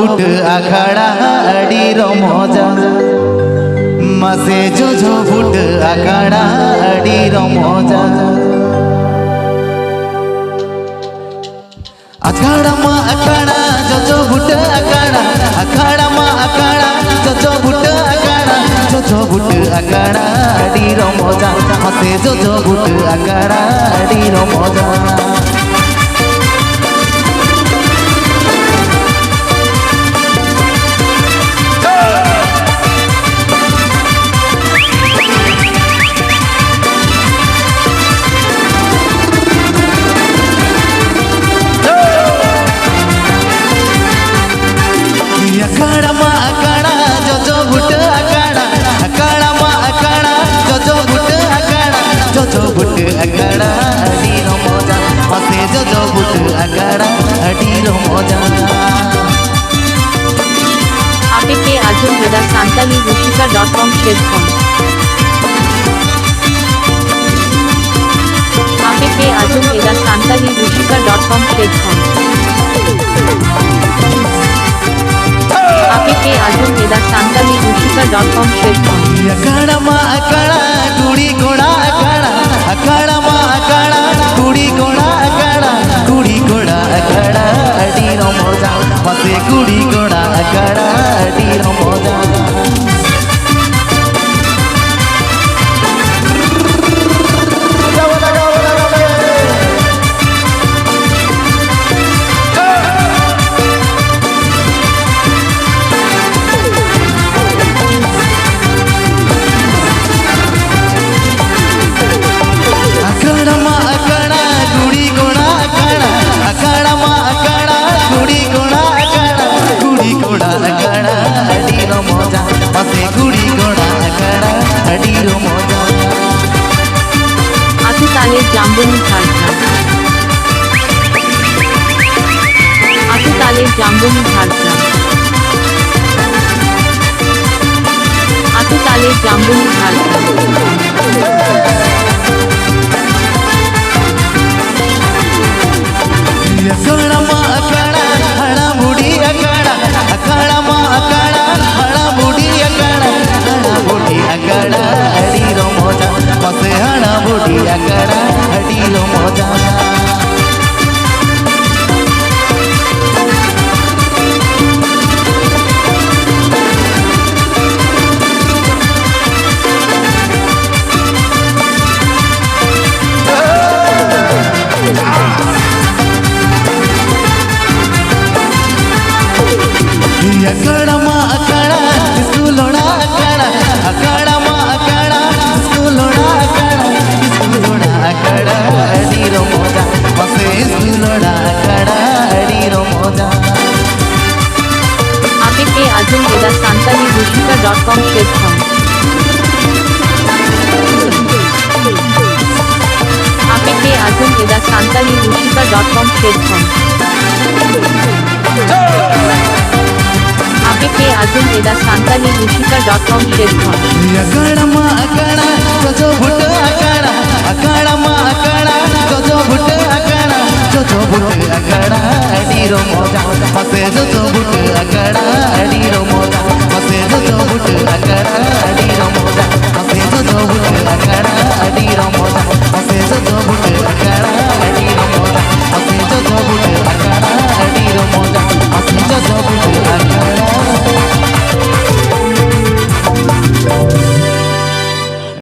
बुट अखाड़ा अड़ी रो मजा मासे जो बुट अखाड़ा अड़ी रो मजा अखाड़ा मा अखाड़ा जो बुट अखाड़ा मा अखाड़ा जो बुट अखाड़ा अड़ी रो मजा मासे जो बुट अखाड़ा अड़ी रो मजा अखाड़ा मा अखाड़ा जो बुट अखाड़ा मा अखाड़ा जो बुट अखाड़ा अड़ी रो मजा मासे जो बुट अखाड़ा अड़ी रो मजा APK Arjun Veda Santali Rushika.com Shedphone APK Arjun Veda Santali Rushika.com Shedphone APK Arjun Veda Santali Rushika.com Shedphone अखाड़ा मा अखाड़ा कुड़ी घोड़ा अखाड़ा मा अखाड़ा कुड़ी घोड़ा अखाड़ा अड़ी रो मजा मासे कुड़ी घोड़ा अखाड़ा अड़ी रो मजा Atutale Jamboni Jharkhand Atutale Jamboni Jharkhand Atutale Jamboni Jharkhand अखाड़ा मा अखाड़ा हड़ा बूढ़ी अखाड़ा मा अखाड़ा हड़ा बूढ़ी अखाड़ा अड़ी रो मजा मासे हड़ा बूढ़ी अखाड़ा अड़ी रो मजा अखाड़ा मा अखाड़ा स्कूलोड़ा अखाड़ा मा अखाड़ा स्कूलोड़ा अखाड़ा अड़ी रो मजा मासे स्कूलोड़ा अखाड़ा अड़ी रो मजा APK Arjun Veda Santali Rushika.com Shedphone APK Arjun Veda Santali Rushika.com Shedphone APK Arjun Veda Santali Rushika.com Shedphone अखाड़ा मा अखाड़ा जो बुट अखाड़ा मा अखाड़ा जो बुट अखाड़ा अड़ी रो मजा मासे जो